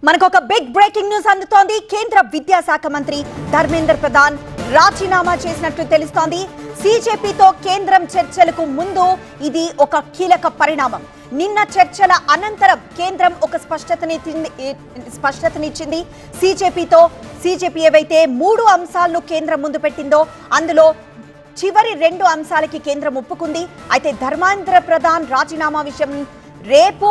మనకు ఒక big breaking news అందుతోంది. కేంద్ర విద్యాశాఖ మంత్రి ధర్మేంద్ర ప్రధాన్ రాజీనామా చేసినట్లు తెలుస్తోంది. సీజేపీతో కేంద్రం చర్చలకు ముందు ఇది ఒక కీలక పరిణామం. నిన్న చర్చల అనంతరం కేంద్రం ఒక స్పష్టతనిచ్చింది. సీజేపీ ఏవైతే 3 అంశాలను కేంద్రం ముందు పెట్టిందో అందులో చివరి 2 అంశాలకి కేంద్రం ఒప్పుకుంది. అయితే ధర్మేంద్ర ప్రధాన్ రాజీనామా విషయం రేపు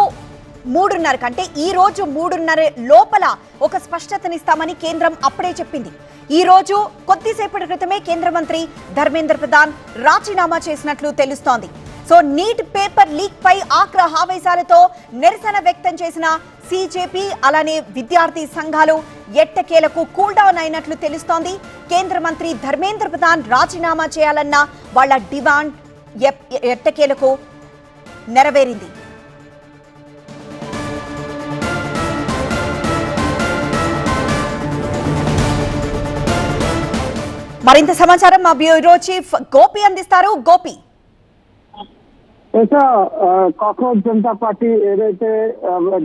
3:30 కంటే ఈ రోజు 3:30 లోపల ఒక స్పష్టతనిస్తామని కేంద్రం అప్పుడే చెప్పింది. ఈ రోజు కొద్దిసేపటి క్రితమే కేంద్ర మంత్రి ధర్మేంద్ర ప్రధాన్ రాజీనామా చేసినట్లు తెలుస్తోంది. సో నీట్ పేపర్ లీక్ పై ఆవేశాలతో నిరసన వ్యక్తం చేసిన సీజేపీ అలానే విద్యార్థి సంఘాలు ఎట్టకేలకు కూల్ డౌన్ అయినట్లు తెలుస్తోంది. కేంద్ర మంత్రి ధర్మేంద్ర ప్రధాన్ రాజీనామా చేయాలన్న వాళ్ళ డిమాండ్ ఎట్టకేలకు నెరవేరింది. మరింత సమాచారం మా బ్యూరో చీఫ్ గోపి అందిస్తారు. గోపి, కాక్రోచ్ జనతా పార్టీ ఏదైతే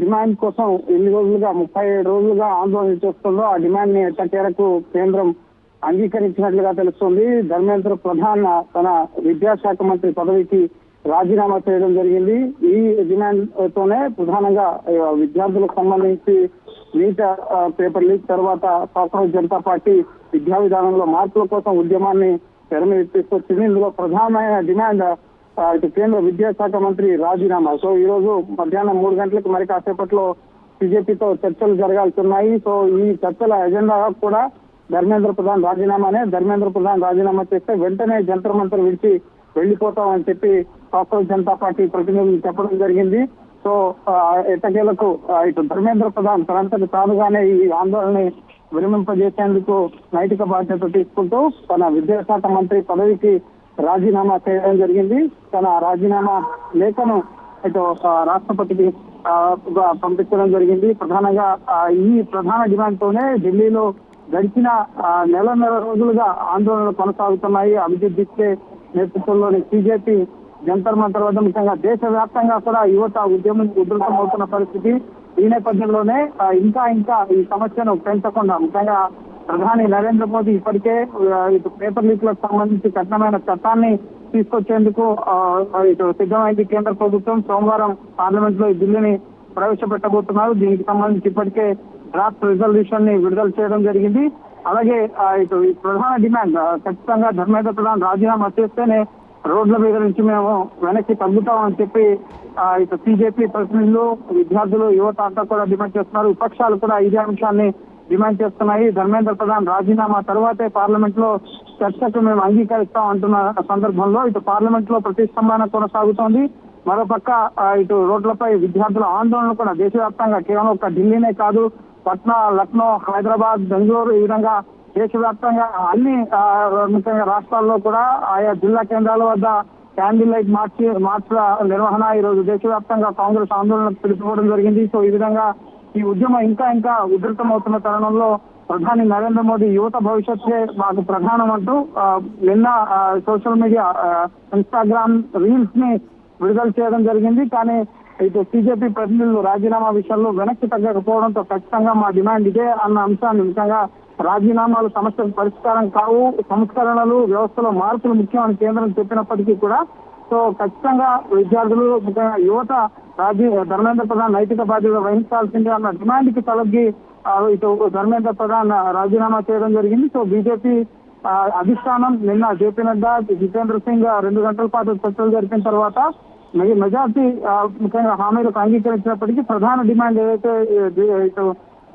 డిమాండ్ కోసం ఎన్ని రోజులుగా 37 రోజులుగా ఆందోళన చేస్తుందో ఆ డిమాండ్ ని ఎట్టకేలకు కేంద్రం అంగీకరించినట్లుగా తెలుస్తుంది. ధర్మేంద్ర ప్రధాన్ తన విద్యాశాఖ మంత్రి పదవికి రాజీనామా చేయడం జరిగింది. ఈ డిమాండ్ తోనే ప్రధానంగా విద్యార్థులకు సంబంధించి నీట్ పేపర్ లీక్ తర్వాత కాక్రోచ్ జనతా పార్టీ విద్యా విధానంలో మార్పుల కోసం ఉద్యమాన్ని తెర మీద తీసుకొచ్చింది. ఇందులో ప్రధానమైన డిమాండ్ కేంద్ర విద్యాశాఖ మంత్రి రాజీనామా. సో ఈ రోజు మధ్యాహ్నం 3 గంటలకు మరి కాసేపట్లో బీజేపీతో చర్చలు జరగాల్సి. సో ఈ చర్చల ఎజెండా కూడా ధర్మేంద్ర ప్రధాన్ రాజీనామానే. ధర్మేంద్ర ప్రధాన్ రాజీనామా చేస్తే వెంటనే జంతర్ మంతర్ విడిచి వెళ్లిపోతామని చెప్పి కాక్రోచ్ జనతా పార్టీ ప్రతినిధులు చెప్పడం జరిగింది. సో ఎట్టకేలకు ఇటు ధర్మేంద్ర ప్రధాన్ తనంతటి తానుగానే ఈ ఆందోళనని విరమింపజేసేందుకు నైతిక బాధ్యత తీసుకుంటూ తన విద్యాశాఖ మంత్రి పదవికి రాజీనామా చేయడం జరిగింది. తన రాజీనామా లేఖను ఇటు రాష్ట్రపతికి పంపించడం జరిగింది. ప్రధానంగా ఈ ప్రధాన డిమాండ్ తోనే ఢిల్లీలో గడిచిన నెల రోజులుగా ఆందోళనలు కొనసాగుతున్నాయి. అభిజిత్ బిస్కే నేతృత్వంలోని సీజేపీ జంతర్ మంతర్ వద్ద ముఖ్యంగా దేశవ్యాప్తంగా కూడా యువత ఉద్యమం ఉధృతమవుతున్న పరిస్థితి. ఈ నేపథ్యంలోనే ఇంకా ఈ సమస్యను పెంచకుండా ముఖ్యంగా ప్రధాని నరేంద్ర మోదీ ఇప్పటికే ఇటు పేపర్ లీక్లకు సంబంధించి కఠినమైన చట్టాన్ని తీసుకొచ్చేందుకు ఇటు సిద్ధమైంది కేంద్ర ప్రభుత్వం. సోమవారం పార్లమెంట్ లో ఈ బిల్లుని ప్రవేశపెట్టబోతున్నారు. దీనికి సంబంధించి ఇప్పటికే డ్రాఫ్ట్ రిజల్యూషన్ ని విడుదల చేయడం జరిగింది. అలాగే ఇటు ఈ ప్రధాన డిమాండ్ ఖచ్చితంగా ధర్మేంద్ర ప్రధాన్ రాజీనామా చేస్తేనే రోడ్ల మీద నుంచి మేము వెనక్కి తగ్గుతామని చెప్పి ఇటు సీజేపీ ప్రతినిధులు, విద్యార్థులు, యువత అంతా కూడా డిమాండ్ చేస్తున్నారు. విపక్షాలు కూడా ఇదే అంశాన్ని డిమాండ్ చేస్తున్నాయి. ధర్మేంద్ర ప్రధాన్ రాజీనామా తర్వాతే పార్లమెంట్ లో చర్చకు మేము అంగీకరిస్తాం అంటున్న సందర్భంలో ఇటు పార్లమెంట్ లో ప్రతిష్టంభన కొనసాగుతోంది. మరోపక్క ఇటు రోడ్లపై విద్యార్థుల ఆందోళన కూడా దేశవ్యాప్తంగా కేవలం ఒక ఢిల్లీనే కాదు, పట్నా, లక్నో, హైదరాబాద్, బెంగళూరు ఈ విధంగా దేశవ్యాప్తంగా అన్ని ముఖ్యంగా రాష్ట్రాల్లో కూడా ఆయా జిల్లా కేంద్రాల వద్ద క్యాండిల్ లైట్ మార్చ్ల నిర్వహణ ఈ రోజు దేశవ్యాప్తంగా కాంగ్రెస్ ఆందోళన పిలుపుకోవడం జరిగింది. సో ఈ విధంగా ఈ ఉద్యమం ఇంకా ఉధృతమవుతున్న తరుణంలో ప్రధాని నరేంద్ర మోదీ యువత భవిష్యత్తే మాకు ప్రధానం అంటూ నిన్న సోషల్ మీడియా ఇన్స్టాగ్రామ్ రీల్స్ ని విడుదల చేయడం జరిగింది. కానీ ఇటు సీజేపీ ప్రతినిధులు రాజీనామా విషయంలో వెనక్కి తగ్గకపోవడంతో ఖచ్చితంగా మా డిమాండ్ ఇదే అన్న అంశాన్ని ముఖ్యంగా రాజీనామాలు సమస్యకు పరిష్కారం కావు, సంస్కరణలు వ్యవస్థలో మార్పులు ముఖ్యమని కేంద్రం చెప్పినప్పటికీ కూడా సో ఖచ్చితంగా విద్యార్థులు ముఖ్యంగా యువత ధర్మేంద్ర ప్రధాన్ నైతిక బాధ్యత వహించాల్సిందే అన్న డిమాండ్ కి తలగ్గి ఇటు ధర్మేంద్ర ప్రధాన్ రాజీనామా చేయడం జరిగింది. సో బీజేపీ అధిష్టానం నిన్న జేపీ నడ్డా, జితేంద్ర సింగ్ 2 గంటల పాటు చర్చలు జరిపిన తర్వాత మెజార్టీ ముఖ్యంగా హామీలకు అంగీకరించినప్పటికీ ప్రధాన డిమాండ్ ఏదైతే ఇటు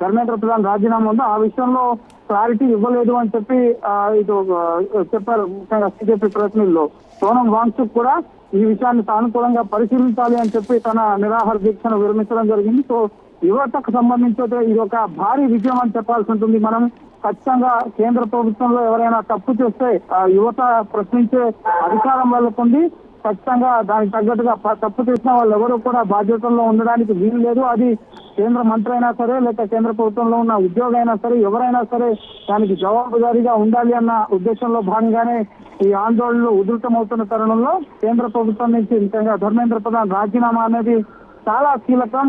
ధర్మేంద్ర ప్రధాన్ రాజీనామా ఉందో ఆ విషయంలో క్లారిటీ ఇవ్వలేదు అని చెప్పి ఇటు చెప్పారు. ముఖ్యంగా సీజేపీ ప్రతినిధులు సోనం వాంగ్చుక్ కూడా ఈ విషయాన్ని సానుకూలంగా పరిశీలించాలి అని చెప్పి తన నిరాహార దీక్షను విరమించడం జరిగింది. సో యువతకు సంబంధించి ఇది ఒక భారీ విజయం అని చెప్పాల్సి ఉంటుంది. మనం ఖచ్చితంగా కేంద్ర ప్రభుత్వంలో ఎవరైనా తప్పు చేస్తే యువత ప్రశ్నించే అధికారం వాళ్ళకు ఉంది. ఖచ్చితంగా దానికి తగ్గట్టుగా తప్పు చేసిన వాళ్ళు ఎవరు కూడా బాధ్యతల్లో ఉండడానికి వీలు లేదు. అది కేంద్ర మంత్రి అయినా సరే, లేక కేంద్ర ప్రభుత్వంలో ఉన్న ఉద్యోగి అయినా సరే, ఎవరైనా సరే దానికి జవాబుదారీగా ఉండాలి అన్న ఉద్దేశంలో భాగంగానే ఈ ఆందోళనలు ఉధృతమవుతున్న తరుణంలో కేంద్ర ప్రభుత్వం నుంచి ముఖ్యంగా ధర్మేంద్ర ప్రధాన్ రాజీనామా అనేది చాలా కీలకం.